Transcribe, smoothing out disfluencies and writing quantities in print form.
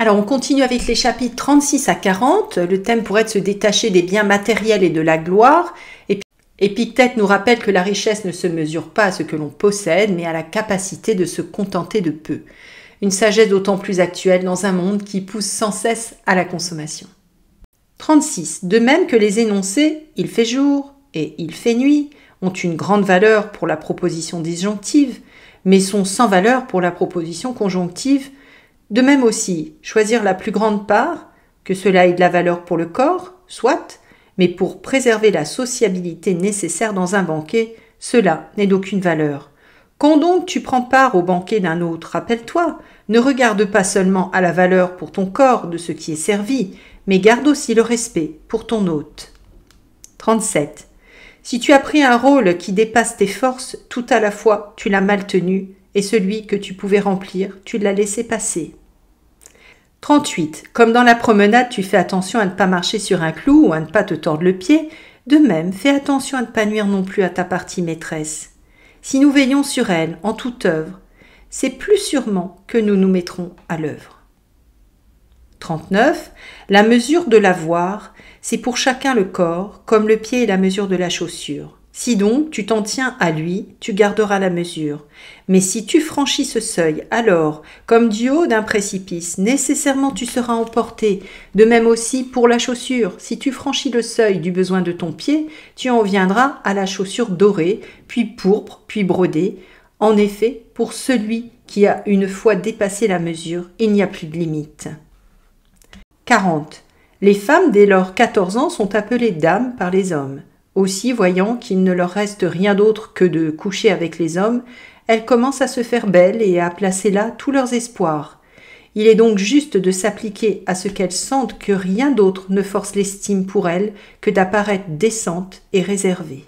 Alors on continue avec les chapitres 36 à 40. Le thème pourrait être se détacher des biens matériels et de la gloire. Épictète nous rappelle que la richesse ne se mesure pas à ce que l'on possède, mais à la capacité de se contenter de peu. Une sagesse d'autant plus actuelle dans un monde qui pousse sans cesse à la consommation. 36. De même que les énoncés « il fait jour » et « il fait nuit » ont une grande valeur pour la proposition disjonctive, mais sont sans valeur pour la proposition conjonctive. De même aussi, choisir la plus grande part, que cela ait de la valeur pour le corps, soit, mais pour préserver la sociabilité nécessaire dans un banquet, cela n'est d'aucune valeur. Quand donc tu prends part au banquet d'un autre, rappelle-toi, ne regarde pas seulement à la valeur pour ton corps de ce qui est servi, mais garde aussi le respect pour ton hôte. 37. Si tu as pris un rôle qui dépasse tes forces, tout à la fois tu l'as mal tenu, et celui que tu pouvais remplir, tu l'as laissé passer. 38. Comme dans la promenade, tu fais attention à ne pas marcher sur un clou ou à ne pas te tordre le pied, de même, fais attention à ne pas nuire non plus à ta partie maîtresse. Si nous veillons sur elle en toute œuvre, c'est plus sûrement que nous nous mettrons à l'œuvre. 39. La mesure de l'avoir, c'est pour chacun le corps, comme le pied est la mesure de la chaussure. Si donc tu t'en tiens à lui, tu garderas la mesure. Mais si tu franchis ce seuil, alors, comme du haut d'un précipice, nécessairement tu seras emporté. De même aussi pour la chaussure. Si tu franchis le seuil du besoin de ton pied, tu en viendras à la chaussure dorée, puis pourpre, puis brodée. En effet, pour celui qui a une fois dépassé la mesure, il n'y a plus de limite. 40. Les femmes dès leurs 14 ans sont appelées dames par les hommes. Aussi, voyant qu'il ne leur reste rien d'autre que de coucher avec les hommes, elles commencent à se faire belles et à placer là tous leurs espoirs. Il est donc juste de s'appliquer à ce qu'elles sentent que rien d'autre ne force l'estime pour elles que d'apparaître décentes et réservées.